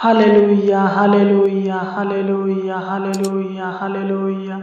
Hallelujah hallelujah hallelujah hallelujah hallelujah.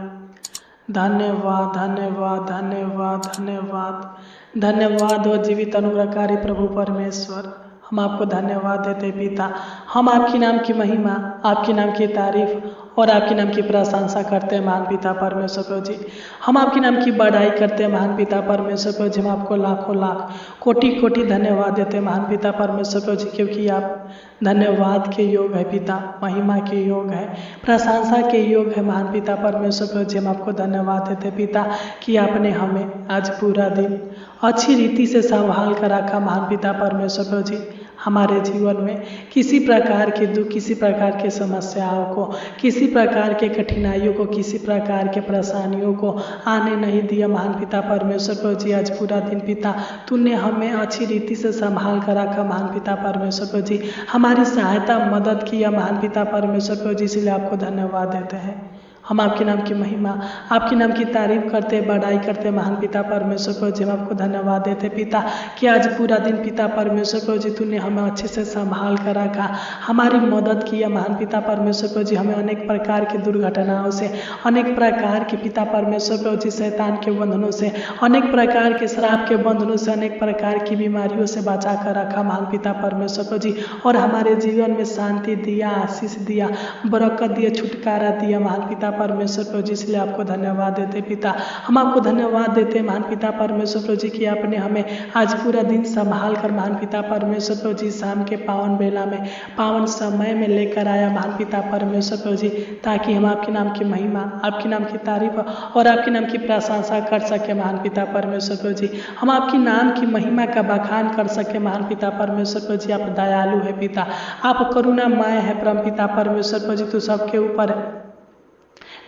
धन्यवाद धन्यवाद धन्यवाद धन्यवाद धन्यवाद हो जीवित अनुग्रहकारी प्रभु परमेश्वर। हम आपको धन्यवाद देते पिता। हम आपकी नाम की महिमा, आपकी नाम की तारीफ और आपके नाम की प्रशंसा करते हैं महान पिता परमेश्वर प्रभु जी। हम आपके नाम की बढ़ाई करते हैं महान पिता परमेश्वर प्रभु जी। हम आपको लाखों लाख कोटि कोटि धन्यवाद देते हैं महान पिता परमेश्वर प्रभु जी, क्योंकि आप धन्यवाद के योग है पिता, महिमा के योग है, प्रशंसा के योग है महान पिता परमेश्वर प्रभु जी। हम आपको धन्यवाद देते पिता कि आपने हमें आज पूरा दिन अच्छी रीति से संभाल कर रखा महान पिता परमेश्वर प्रभु जी। हमारे जीवन में किसी प्रकार के दुख, किसी प्रकार के समस्याओं को, किसी प्रकार के कठिनाइयों को, किसी प्रकार के परेशानियों को आने नहीं दिया महान पिता परमेश्वर प्रभु जी। आज पूरा दिन पिता तूने हमें अच्छी रीति से संभाल कर रखा महान पिता परमेश्वर प्रभु जी। हमारी सहायता मदद किया महान पिता परमेश्वर प्रभु जी, इसलिए आपको धन्यवाद देते हैं। हम आपके नाम की महिमा, आपके नाम की तारीफ करते, बढ़ाई करते महान पिता परमेश्वर प्रभु जी। हम आपको धन्यवाद देते पिता कि आज पूरा दिन पिता परमेश्वर प्रभु जी तूने हमें अच्छे से संभाल कर रखा, हमारी मदद किया महान पिता परमेश्वर प्रभु जी। हमें अनेक प्रकार की दुर्घटनाओं से, अनेक प्रकार के पिता परमेश्वर प्रभु जी शैतान के बंधनों से, अनेक प्रकार के श्राप के बंधनों से, अनेक प्रकार की बीमारियों से बचा कर रखा महान पिता परमेश्वर प्रभु जी। और हमारे जीवन में शांति दिया, आशीष दिया, बरकत दिया, छुटकारा दिया महान पिता परमेश्वर प्रभु जी, इसलिए आपको धन्यवाद देते पिता। हम आपको धन्यवाद देते महान पिता परमेश्वर प्रभु जी कि आपने हमें आज पूरा दिन संभाल कर महान पिता परमेश्वर प्रभु जी शाम के पावन बेला में, पावन समय में लेकर आया महान पिता परमेश्वर प्रभु जी, ताकि हम आपके नाम की महिमा, आपके नाम की तारीफ और आपके नाम की प्रशंसा कर सके महान पिता परमेश्वर प्रभु जी। हम आपकी नाम की महिमा का बखान कर सके महान पिता परमेश्वर प्रभु जी। आप दयालु है पिता, आप करुणामय है परम पिता परमेश्वर प्रभु जी। तू सबके ऊपर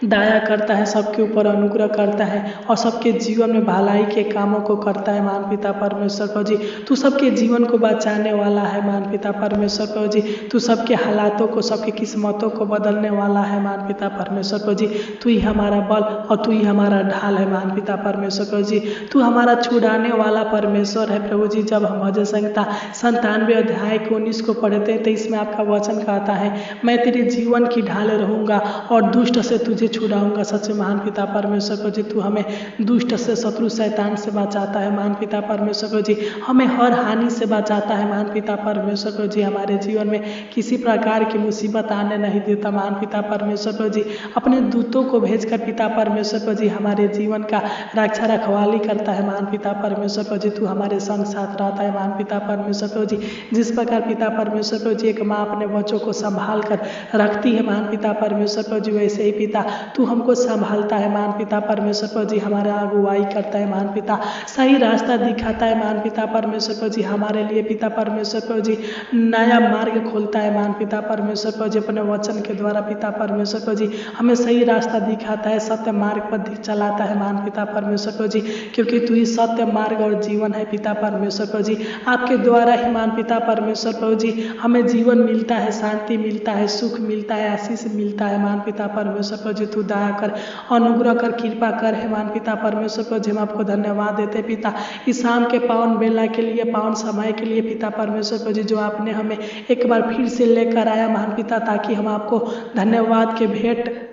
दया करता है, सबके ऊपर अनुग्रह करता है और सबके जीवन में भलाई के कामों को करता है महान पिता परमेश्वर प्रभु जी। तू सबके जीवन को बचाने वाला है महान पिता परमेश्वर प्रभु जी। तू सबके हालातों को, सबके किस्मतों को बदलने वाला है महान पिता परमेश्वर प्रभु जी। तू ही हमारा बल और तू ही हमारा ढाल है महान पिता परमेश्वर प्रभु जी। तू हमारा छुड़ाने वाला परमेश्वर है प्रभु जी। जब हम भजन संहिता 97 अध्याय के 19 को पढ़ते हैं तो इसमें आपका वचन कहता है, मैं तेरे जीवन की ढाल रहूँगा और दुष्ट से तुझे छुड़ाऊंगा। सच महान पिता परमेश्वर प्रभु जी, तू हमें दुष्ट से, शत्रु शैतान से बचाता है महान पिता परमेश्वर प्रभु जी। हमें हर हानि से बचाता है महान पिता परमेश्वर प्रभु जी। हमारे जीवन में किसी प्रकार की मुसीबत आने नहीं देता महान पिता परमेश्वर प्रभु जी। अपने दूतों को भेजकर पिता परमेश्वर प्रभु जी हमारे जीवन का रक्षा रखवाली करता है महान पिता परमेश्वर प्रभु जी। तू हमारे संग साथ रहता है महान पिता परमेश्वर प्रभु जी। जिस प्रकार पिता परमेश्वर प्रभु जी एक माँ अपने बच्चों को संभाल कर रखती है महान पिता परमेश्वर प्रभु जी, वैसे ही पिता तू हमको संभालता है महान पिता परमेश्वर प्रभु जी। हमारा अगुवाई करता है महान पिता, सही रास्ता दिखाता है महान पिता परमेश्वर प्रभु जी। हमारे लिए पिता परमेश्वर प्रभु जी नया मार्ग खोलता है महान पिता परमेश्वर प्रभु जी। अपने वचन के द्वारा पिता परमेश्वर प्रभु जी हमें सही रास्ता दिखाता है, सत्य मार्ग पर चलाता है महान पिता परमेश्वर प्रभु जी, क्योंकि तू ही सत्य मार्ग और जीवन है पिता परमेश्वर प्रभु जी। आपके द्वारा ही महान पिता परमेश्वर प्रभु जी हमें जीवन मिलता है, शांति मिलता है, सुख मिलता है, आशीष मिलता है महान पिता परमेश्वर प्रभु जी। तू दया कर, अनुग्रह कर, कृपा कर है महान पिता परमेश्वर प्रभु जी। हम आपको धन्यवाद देते पिता इस शाम के पावन बेला के लिए, पावन समय के लिए पिता परमेश्वर प्रभु जी, जो आपने हमें एक बार फिर से लेकर आया महान पिता, ताकि हम आपको धन्यवाद के भेंट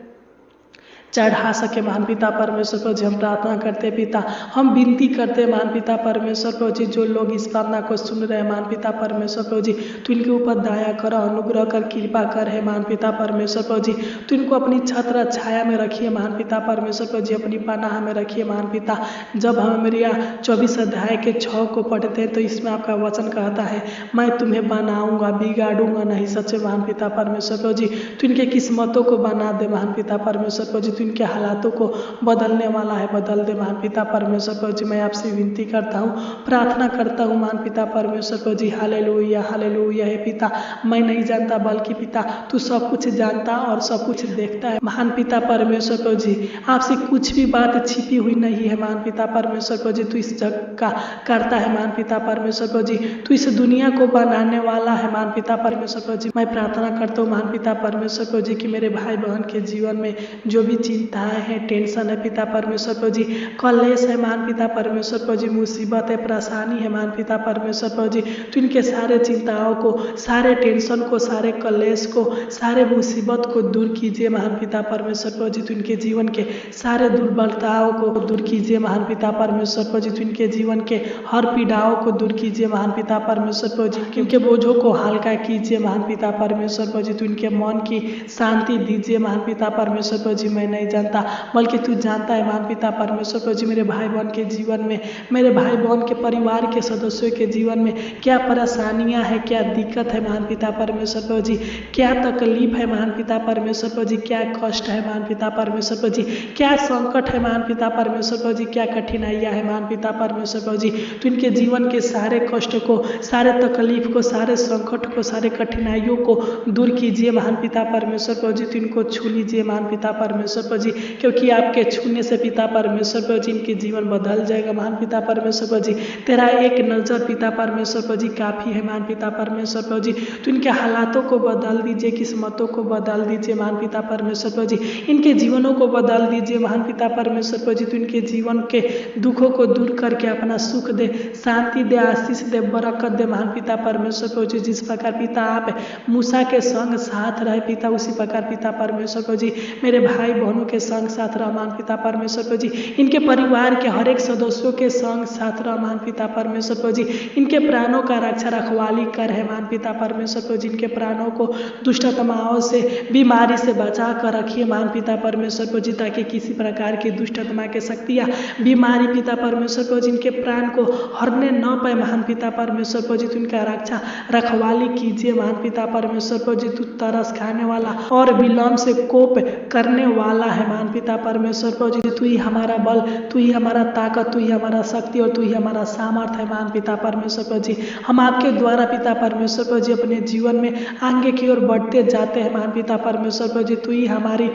चढ़ा सके महान पिता परमेश्वर प्रभु जी। हम प्रार्थना करते पिता, हम विनती करते महान पिता परमेश्वर प्रभु जी, जो लोग इस प्रार्थना को सुन रहे हैं महान पिता परमेश्वर प्रभु जी, तू इनके ऊपर दया कर, अनुग्रह कर, कृपा कर है महान पिता परमेश्वर प्रभु जी। तू इनको अपनी छत्र छाया में रखिए महान पिता परमेश्वर प्रभु जी, अपनी पनाह में रखिए महान पिता। जब हम मेरिया 24 अध्याय के 6 को पढ़ते हैं तो इसमें आपका वचन कहता है, मैं तुम्हें बनाऊंगा, बिगाड़ूंगा नहीं। सच्चे महान पिता परमेश्वर प्रभु जी, तू इनके किस्मतों को बना दे महान पिता परमेश्वर प्रभु जी। इनके हालातों को बदलने वाला है, बदल दे महान पिता परमेश्वर प्रभु जी। मैं आपसे विनती करता हूँ, प्रार्थना करता हूँ महान पिता परमेश्वर प्रभु जी। हालेलुया हालेलुया है पिता। मैं नहीं जानता बल्कि पिता तू सब कुछ जानता और सब कुछ देखता है महान पिता परमेश्वर प्रभु जी। आपसे कुछ भी बात छिपी हुई नहीं है महान पिता परमेश्वर प्रभु जी। तू इस जग का करता है महान पिता परमेश्वर प्रभु जी। तू इस दुनिया को बनाने वाला है महान पिता परमेश्वर प्रभु जी। मैं प्रार्थना करता हूँ महान पिता परमेश्वर प्रभु जी कि मेरे भाई बहन के जीवन में जो भी चिंताएं हैं, टेंशन है पिता परमेश्वर प्रभु जी, कलेश है महान पिता परमेश्वर प्रभु जी, मुसीबत है, परेशानी है महान पिता परमेश्वर प्रभु जी, तो इनके सारे चिंताओं को, सारे टेंशन को, सारे कलेश को, सारे मुसीबत को दूर कीजिए महान पिता परमेश्वर प्रभु जी, तो इनके जीवन के सारे दुर्बलताओं को दूर कीजिए महान पिता परमेश्वर प्रभु जी, तो इनके जीवन के हर पीड़ाओं को दूर कीजिए महान पिता परमेश्वर प्रभु जी, इनके बोझों को हल्का कीजिए महान पिता परमेश्वर प्रभु जी, तो इनके मन की शांति दीजिए महान पिता परमेश्वर प्रभु जी। मैं नहीं जानता बल्कि तू जानता है महान पिता परमेश्वर प्रभु जी, मेरे भाई बहन के जीवन में, मेरे भाई बहन के परिवार के सदस्यों के जीवन में क्या परेशानियां हैं, क्या दिक्कत है महान पिता परमेश्वर प्रभु जी, क्या तकलीफ है महान पिता परमेश्वर प्रभु जी, क्या कष्ट है महान पिता परमेश्वर प्रभु जी, क्या संकट है महान पिता परमेश्वर प्रभु जी, क्या कठिनाइयां है महान पिता परमेश्वर प्रभु जी, तो इनके जीवन के सारे कष्ट को, सारे तकलीफ को, सारे संकट को, सारे कठिनाइयों को दूर कीजिए महान पिता परमेश्वर प्रभु जी, तो इनको छू लीजिए महान पिता परमेश्वर प्रभु जी, क्योंकि आपके छूने से पिता परमेश्वर प्रभु जी इनके जीवन बदल जाएगा महान पिता परमेश्वर प्रभु जी। तेरा एक नज़र पिता परमेश्वर प्रभु जी काफ़ी है महान पिता परमेश्वर प्रभु जी, तो इनके हालातों को बदल दीजिए, किस्मतों को बदल दीजिए महान पिता परमेश्वर प्रभु जी, इनके जीवनों को बदल दीजिए महान पिता परमेश्वर प्रभु जी, तो इनके जीवन के दुखों को दूर करके अपना सुख दे, शांति दे, आशीष दे, बरकत दे महान पिता परमेश्वर प्रभु जी। जिस प्रकार पिता आप मूसा के संग साथ रहे पिता, उसी प्रकार पिता परमेश्वर प्रभु जी मेरे भाई बहनों के संग साथ रह महान पिता परमेश्वर प्रभु जी, इनके परिवार के हर एक सदस्यों के संग साथ रह महान पिता परमेश्वर प्रभु जी, इनके प्राणों का रक्षा रखवाली कर है महान पिता परमेश्वर प्रभु जी, इनके प्राणों को दुष्ट आत्माओं से, बीमारी से बचा कर रखिए महान पिता परमेश्वर प्रभु जी, ताकि किसी प्रकार की दुष्ट आत्मा के शक्तियाँ, बीमारी पिता परमेश्वर प्रभु जी इनके प्राण को हरने न पाए महान पिता परमेश्वर प्रभु जी, तो इनका रक्षा रखवाली कीजिए महान पिता परमेश्वर प्रभु जी। तू तरस खाने वाला और विलम्ब से कोप करने वाला है महान पिता परमेश्वर प्रभु जी, तू ही हमारा बल, तू ही हमारा ताकत, तू ही हमारा शक्ति और तू ही हमारा सामर्थ है महान पिता परमेश्वर प्रभु जी। हम आपके द्वारा पिता परमेश्वर प्रभु जी अपने जीवन में आगे की ओर बढ़ते जाते हैं महान पिता परमेश्वर प्रभु जी, तू ही हमारी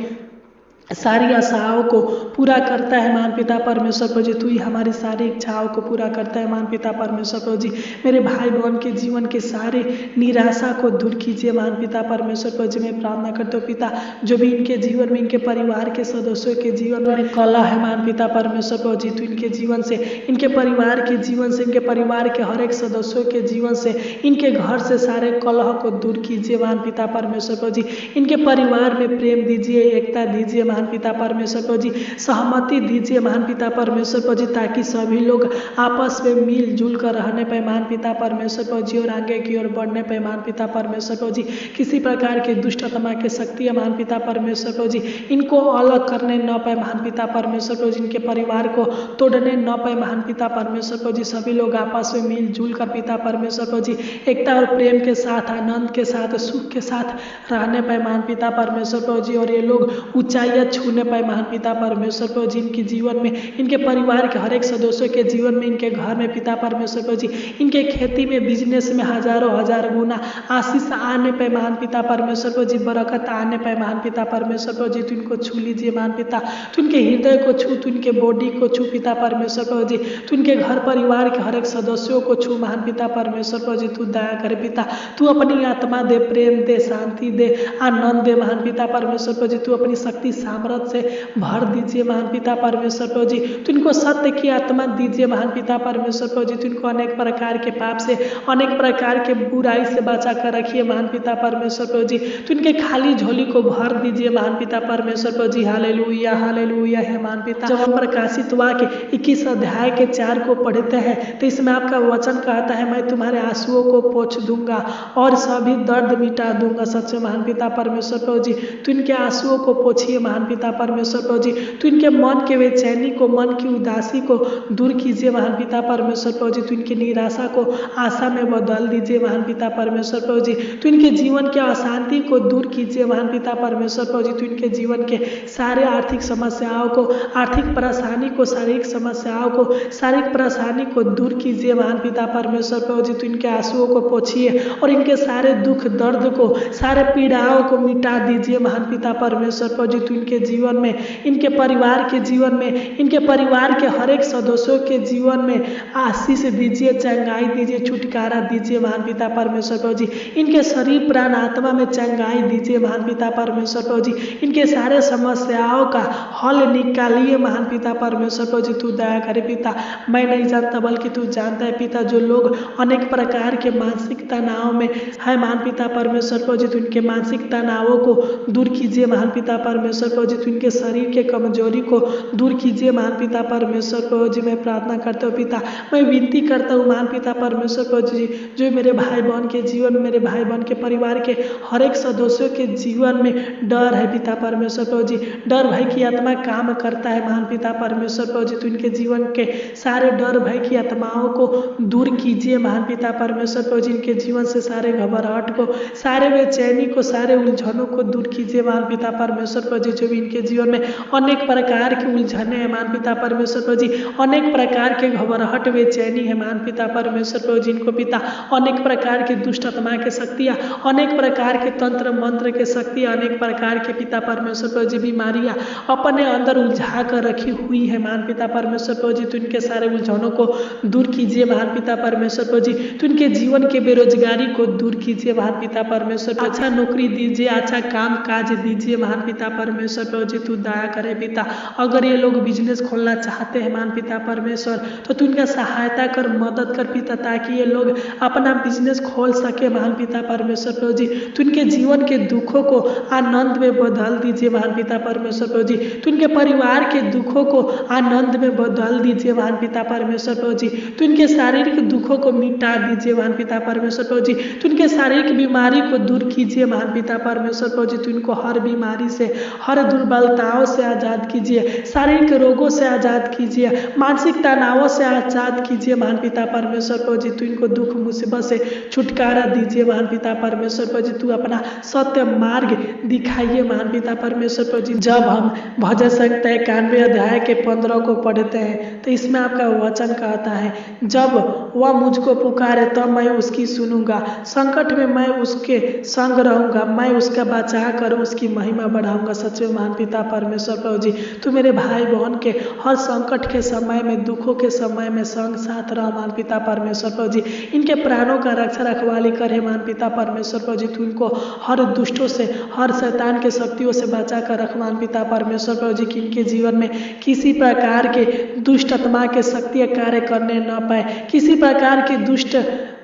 सारी आशाओं को पूरा करता है महान पिता परमेश्वर प्रभु जी, तू ही हमारी सारी इच्छाओं को पूरा करता है महान पिता परमेश्वर प्रभु जी। मेरे भाई बहन के जीवन के सारे निराशा को दूर कीजिए महान पिता परमेश्वर प्रभु जी। मैं प्रार्थना करता हूँ पिता, जो भी इनके जीवन में, इनके परिवार के सदस्यों के जीवन में कला है महान पिता परमेश्वर प्रभु जी, तो इनके जीवन से, इनके परिवार के जीवन से, इनके परिवार के हर एक सदस्यों के जीवन से, इनके घर से सारे कलह को दूर कीजिए महान पिता परमेश्वर प्रभु जी। इनके परिवार में प्रेम दीजिए, एकता दीजिए महान पिता परमेश्वर प्रभु जी, सहमति दीजिए महान पिता परमेश्वर प्रभु जी, ताकि सभी लोग आपस में मिलजुल कर रहने पाए महान पिता परमेश्वर प्रभु जी, और आगे की ओर बढ़ने पाए महान पिता परमेश्वर प्रभु जी। किसी प्रकार की दुष्ट आत्मा के शक्तियाँ महान पिता परमेश्वर प्रभु जी इनको अलग करने न पाए महान पिता परमेश्वर प्रभु जी, इनके परिवार को तोड़ने न पाए महान पिता परमेश्वर प्रभु जी। सभी लोग आपस में मिलजुल कर पिता परमेश्वर प्रभु जी एकता और प्रेम के साथ, आनंद के साथ, सुख के साथ रहने पाए महान पिता परमेश्वर प्रभु जी, और ये लोग ऊंचाइयाँ छूने पाए महान पिता परमेश्वर प्रभु जी। इनके जीवन में, इनके परिवार के हर एक सदस्यों के जीवन में, इनके घर में पिता परमेश्वर प्रभु जी, इनके खेती में, बिजनेस में हजारों हजार गुना आशीष आने पे महान पिता परमेश्वर प्रभु जी, बरकत आने पे महान पिता परमेश्वर प्रभु जी। तो इनको छू लीजिए महान पिता, तो इनके हृदय को छू, तो इनके बॉडी को छू पिता परमेश्वर प्रभु जी, तो इनके घर परिवार के हर एक सदस्यों को छू महान पिता परमेश्वर प्रभु जी। तू दया करे पिता, तू अपनी आत्मा दे, प्रेम दे, शांति दे, आनंद दे महान पिता परमेश्वर प्रभु जी। तू अपनी शक्ति सामर्थ से भर दीजिए महान पिता परमेश्वर प्रभु जी। तो इनको सत्य की आत्मा दीजिए महान पिता परमेश्वर प्रभु जी। तो इनको अनेक प्रकार के पाप से, अनेक प्रकार के बुराई से बचा कर रखिए महान पिता परमेश्वर प्रभु जी। तो इनके खाली झोली को भर दीजिए महान पिता परमेश्वर प्रभु जी। हालेलुया हालेलुया है महान पिता। जब हम प्रकाशित वाक्य 21 अध्याय के 4 को पढ़ते हैं तो इसमें आपका वचन कहता है, मैं तुम्हारे आंसुओं को पोंछ दूंगा और सभी दर्द मिटा दूंगा। सच्चे महान पिता परमेश्वर प्रभु जी, तो इनके आंसुओं को पोंछिए महान पिता परमेश्वर प्रभु जी। तो इनके मन के बेचैनी को, मन की उदासी को दूर कीजिए महान पिता परमेश्वर प्रभु जी। तो इनकी निराशा को आशा में बदल दीजिए महान पिता परमेश्वर प्रभु जी। तो इनके जीवन के अशांति को दूर कीजिए महान पिता परमेश्वर प्रभु जी। तो इनके जीवन के सारे आर्थिक समस्याओं को, आर्थिक परेशानी को, शारीरिक समस्याओं को, शारीरिक परेशानी को दूर कीजिए महान पिता परमेश्वर प्रभु जी। तो इनके आंसुओं को पोंछिए और इनके सारे दुख दर्द को, सारे पीड़ाओं को मिटा दीजिए महान पिता परमेश्वर प्रभु जी। तो इनके इनके जीवन में, इनके परिवार के जीवन में, इनके परिवार के हर एक सदस्यों के जीवन में आशीष दीजिए, चंगाई दीजिए, छुटकारा दीजिए महान पिता परमेश्वर प्रभु जी। इनके शरीर प्राण आत्मा में चंगाई दीजिए महान पिता परमेश्वर प्रभु जी। इनके सारे समस्याओं का हल निकालिए महान पिता परमेश्वर प्रभु जी। तू दया करे पिता, मैं नहीं जानता बल्कि तू जानता है पिता। जो लोग अनेक प्रकार के मानसिक तनाव में है महान पिता परमेश्वर प्रभु जी, तो इनके मानसिक तनावों को दूर कीजिए महान पिता परमेश्वर प्रभु जी। तो इनके शरीर के कमजोरी को दूर कीजिए महान पिता परमेश्वर प्रभु जी। मैं प्रार्थना करता हूँ पिता, मैं विनती करता हूँ महान पिता परमेश्वर प्रभु जी, जो मेरे भाई बहन के जीवन में, मेरे भाई बहन के परिवार के हर एक सदस्यों के जीवन में डर है पिता परमेश्वर प्रभु जी, डर भय की आत्मा काम करता है महान पिता परमेश्वर प्रभु जी। तो इनके जीवन के सारे डर भय की आत्माओं को दूर कीजिए महान पिता परमेश्वर प्रभु जी। इनके जीवन से सारे घबराहट को, सारे बेचैनी को, सारे उलझनों को दूर कीजिए महान पिता परमेश्वर प्रभु जी। जो भी इनके जीवन में अनेक प्रकार की उलझने हैं महान पिता परमेश्वर प्रभु जी, अनेक प्रकार के घबराहट बेचैनी है महान पिता परमेश्वर प्रभु जी। इनको पिता अनेक प्रकार की दुष्ट आत्मा के शक्तियाँ, अनेक प्रकार के तंत्र मंत्र के शक्तियाँ, अनेक प्रकार के पिता परमेश्वर प्रभु जी बीमारियाँ अपने अंदर उलझा कर रखी हुई है महान पिता परमेश्वर प्रभु जी। तो इनके सारे उलझनों को दूर कीजिए महान पिता परमेश्वर प्रभु जी। तो इनके जीवन के बेरोजगारी को दूर कीजिए महान पिता परमेश्वर, अच्छा नौकरी दीजिए, अच्छा काम काज दीजिए महान पिता परमेश्वर प्रभु जी। तू दया करे पिता, अगर ये लोग बिजनेस खोलना चाहते हैं महान पिता परमेश्वर, तो तू इनका सहायता कर, मदद कर पिता, ताकि ये लोग अपना बिजनेस खोल सके महान पिता परमेश्वर प्रभु जी। तो इनके जीवन के दुखों को आनंद में बदल दीजिए महान पिता परमेश्वर प्रभु जी। तो इनके परिवार के दुखों को आनंद में बदल दीजिए महान पिता परमेश्वर प्रभु जी। तो इनके शारीरिक दुखों को मिटा दीजिए महान पिता परमेश्वर प्रभु जी। तो इनके शारीरिक बीमारी को दूर कीजिए महान पिता परमेश्वर प्रभु जी। तो इनको हर बीमारी से, हर दुर्बलताओं से आज़ाद कीजिए, शारीरिक रोगों से आज़ाद कीजिए, मानसिक तनावों से आज़ाद कीजिए महान पिता परमेश्वर प्रभु जी। तो इनको दुख मुसीबत से छुटकारा दीजिए महान पिता परमेश्वर प्रभु जी। तू अपना सत्य मार्ग दिखाइए महान पिता परमेश्वर प्रभु जी। जब हम भजन संहिता 91 अध्याय के 15 को पढ़ते हैं, तो इसमें आपका वचन कहता है, जब वह मुझको पुकारे तब मैं उसकी सुनूंगा, संकट में मैं उसके संग रहूंगा, मैं उसका बचा कर उसकी महिमा बढ़ाऊंगा। सच में महान पिता परमेश्वर प्रभु जी, तू मेरे भाई बहन के हर संकट के समय में, दुखों के समय में संग साथ रह महान पिता परमेश्वर प्रभु जी। इनके प्राणों का रक्षा रखवाली करे महान पिता परमेश्वर प्रभु जी। तू इनको हर दुष्टों से, हर शैतान के शक्तियों से बचा कर रख महान पिता परमेश्वर प्रभु जी। कि इनके जीवन में किसी प्रकार के दुष्ट आत्मा के शक्तियाँ कार्य करने न पाए, किसी प्रकार के दुष्ट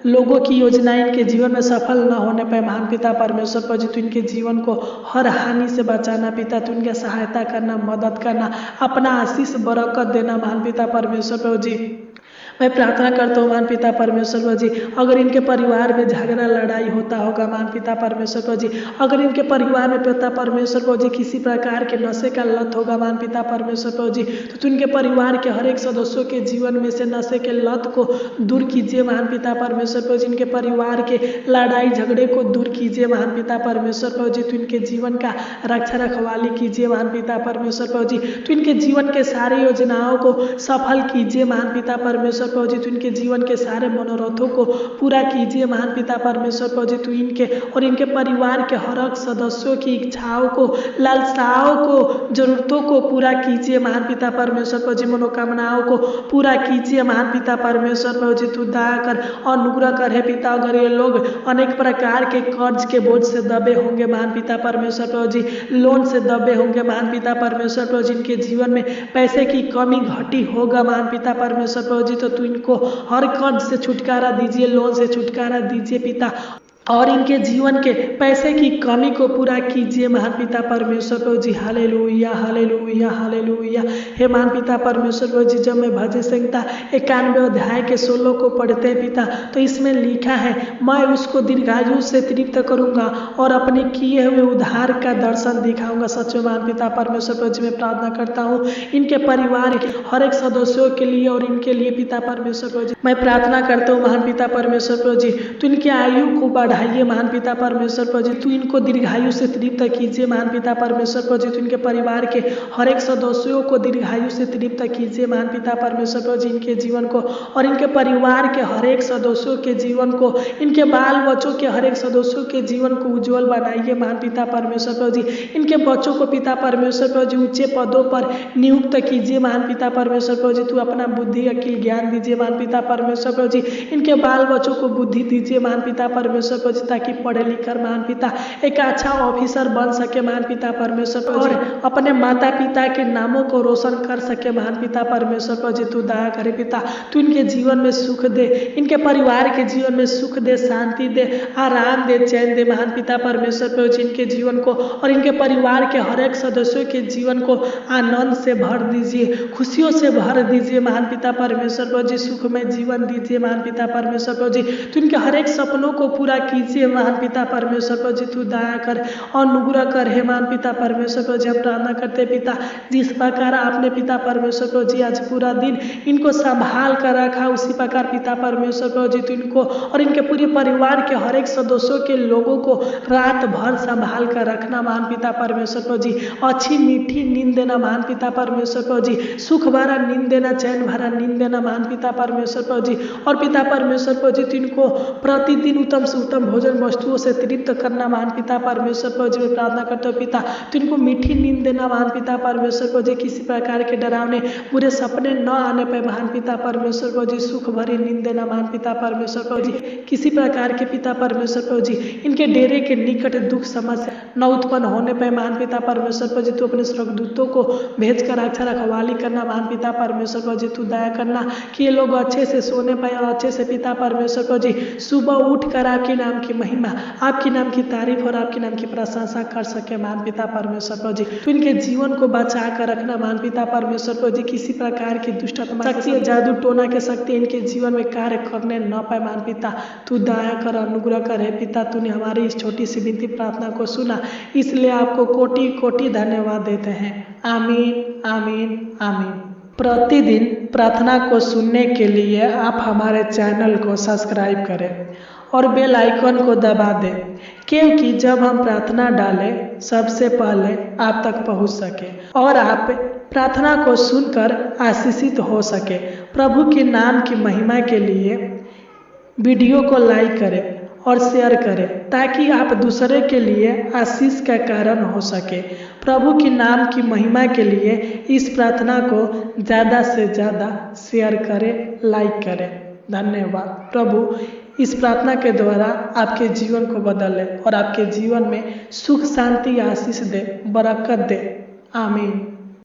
लोगों की योजनाएं इनके जीवन में सफल न होने पाए महान पिता परमेश्वर प्रभु जी। तो इनके जीवन को हर हानि से बचाना पिता, तो इनकी सहायता करना, मदद करना, अपना आशीष बरकत देना महान पिता परमेश्वर प्रभु जी। मैं प्रार्थना करता हूँ महान पिता परमेश्वर प्रभु जी, अगर इनके परिवार में झगड़ा लड़ाई होता होगा महान पिता परमेश्वर प्रभु जी, अगर इनके परिवार में पिता परमेश्वर प्रभु जी किसी प्रकार के नशे का लत होगा महान पिता परमेश्वर प्रभु जी, तो इनके परिवार के हर एक सदस्यों के जीवन में से नशे के लत को दूर कीजिए महान पिता परमेश्वर प्रभु जी। इनके परिवार के लड़ाई झगड़े को दूर कीजिए महान पिता परमेश्वर प्रभु जी। तो इनके जीवन का रक्षा रखवाली कीजिए महान पिता परमेश्वर प्रभु जी। तो इनके जीवन के सारे योजनाओं को सफल कीजिए महान पिता परमेश्वर प्रभु जी। तो इनके जीवन के सारे मनोरथों को पूरा कीजिए महान पिता परमेश्वर प्रभु जी। तो इनके और इनके परिवार के हर एक सदस्यों की इच्छाओं को, लालसाओं को, जरूरतों को पूरा कीजिए महान पिता परमेश्वर प्रभु जी। मनोकामनाओं को पूरा कीजिए महान पिता परमेश्वर प्रभु जी। तू दया कर, अनुग्रह कर है पिता। अगर ये लोग अनेक प्रकार के कर्ज के बोझ से दबे होंगे महान पिता परमेश्वर प्रभु जी, लोन से दबे होंगे महान पिता परमेश्वर प्रभु जी, इनके जीवन में पैसे की कमी घटी होगा महान पिता परमेश्वर प्रभु जी, तो तू इनको हर कर्ज से छुटकारा दीजिए, लोन से छुटकारा दीजिए पिता, और इनके जीवन के पैसे की कमी को पूरा कीजिए महान पिता परमेश्वर प्रभु जी। Hallelujah hallelujah hallelujah. हे महान पिता परमेश्वर प्रभु जी, जब मैं भजन संहिता 91 अध्याय के 16 को पढ़ते हैं पिता, तो इसमें लिखा है, मैं उसको दीर्घायु से तृप्त करूंगा और अपने किए हुए उद्धार का दर्शन दिखाऊंगा। सच में महान पिता परमेश्वर प्रभु जी, मैं प्रार्थना करता हूँ इनके परिवार के हर एक सदस्यों के लिए और इनके लिए पिता परमेश्वर प्रभु जी, मैं प्रार्थना करता हूँ महान पिता परमेश्वर प्रभु जी, तो इनकी आयु को बढ़ा बढ़ाइए महान पिता परमेश्वर प्रभु जी, तू इनको दीर्घायु से तृप्त कीजिए महान पिता परमेश्वर प्रभु जी, तू इनके परिवार के हर एक सदस्यों को दीर्घायु से तृप्त कीजिए महान पिता परमेश्वर प्रभु जी, इनके जीवन को और इनके परिवार के हर एक सदस्यों के जीवन को, इनके बाल बच्चों के हर एक सदस्यों के जीवन को उज्जवल बनाइए महान पिता परमेश्वर प्रभु जी, इनके बच्चों को पिता परमेश्वर प्रभु जी ऊंचे पदों पर नियुक्त कीजिए महान पिता परमेश्वर प्रभु जी, तू अपना बुद्धि अकील ज्ञान दीजिए महान पिता परमेश्वर प्रभु जी, इनके बाल बच्चों को बुद्धि दीजिए महान पिता परमेश्वर प्रभु जी, ताकि पढ़े लिखकर महान पिता एक अच्छा ऑफिसर बन सके महान पिता परमेश्वर प्रभु जी, अपने माता पिता के नामों को रोशन कर सके महान पिता परमेश्वर प्रभु जी, तू दया करे पिता, तू इनके जीवन में सुख दे, इनके परिवार के जीवन में सुख दे, शांति दे, आराम दे, चैन दे महान पिता परमेश्वर प्रभु जी, इनके जीवन को और इनके परिवार के हर एक सदस्यों के जीवन को आनंद से भर दीजिए, खुशियों से भर दीजिए महान पिता परमेश्वर प्रभु जी, सुखमय जीवन दीजिए महान पिता परमेश्वर प्रभु जी, तो इनके हर एक सपनों को पूरा कीजिए महान पिता परमेश्वर प्रभु जी, तू दया कर और अनुग्रह कर हे महान पिता परमेश्वर प्रभु जी। हम प्रार्थना करते पिता, जिस प्रकार आपने पिता परमेश्वर प्रभु जी आज पूरा दिन इनको संभाल कर रखा, उसी प्रकार पिता परमेश्वर प्रभु जी तू इनको और इनके पूरे परिवार के हर एक सदस्यों के लोगों को रात भर संभाल कर रखना महान पिता परमेश्वर प्रभु जी, अच्छी मीठी नींद देना महान पिता परमेश्वर प्रभु जी, सुख भरा नींद देना, चैन भरा नींद देना महान पिता परमेश्वर प्रभु जी, और पिता परमेश्वर प्रभु जी इनको प्रतिदिन उत्तम से उत्तम भोजन वस्तुओं से तृप्त करना महान पिता परमेश्वर प्रभु जी। प्रार्थना करते हो पिता, तो इनको मीठी नींद देना महान पिता परमेश्वर प्रभु जी, किसी प्रकार के डरावने बुरे सपने न आने पे महान पिता परमेश्वर प्रभु जी, सुख भरी नींद देना महान पिता परमेश्वर प्रभु जी, किसी प्रकार के पिता परमेश्वर प्रभु जी इनके डेरे के निकट दुख समस्या न उत्पन्न होने पे महान पिता परमेश्वर प्रभु जी, तू अपने स्वर्गदूतों को भेज कर अच्छा रखवाली करना महान पिता परमेश्वर प्रभु जी, तू दया करना कि ये लोग अच्छे से सोने पाए और अच्छे से पिता परमेश्वर प्रभु जी सुबह उठ कर आपके नाम की महिमा, आपके नाम की तारीफ और आपके नाम की प्रशंसा कर सके महान पिता परमेश्वर प्रभु जी, तो इनके जीवन को बचा कर रखना महान पिता परमेश्वर प्रभु जी, किसी प्रकार की दुष्ट शक्ति जादू टोना के शक्ति इनके जीवन में कार्य करने न पाए महान पिता, तू दया कर अनुग्रह कर हे पिता, तूने हमारी इस छोटी सी विनती प्रार्थना को सुना, इसलिए आपको कोटि कोटि धन्यवाद देते हैं। आमीन आमीन आमीन। प्रतिदिन प्रार्थना को सुनने के लिए आप हमारे चैनल को सब्सक्राइब करें और बेल आइकन को दबा दें, क्योंकि जब हम प्रार्थना डालें सबसे पहले आप तक पहुंच सके और आप प्रार्थना को सुनकर आशीषित हो सके। प्रभु के नाम की महिमा के लिए वीडियो को लाइक करें और शेयर करें, ताकि आप दूसरे के लिए आशीष का कारण हो सके। प्रभु के नाम की महिमा के लिए इस प्रार्थना को ज़्यादा से ज़्यादा शेयर करें, लाइक करें। धन्यवाद। प्रभु इस प्रार्थना के द्वारा आपके जीवन को बदले और आपके जीवन में सुख शांति आशीष दे, बरकत दे। आमीन।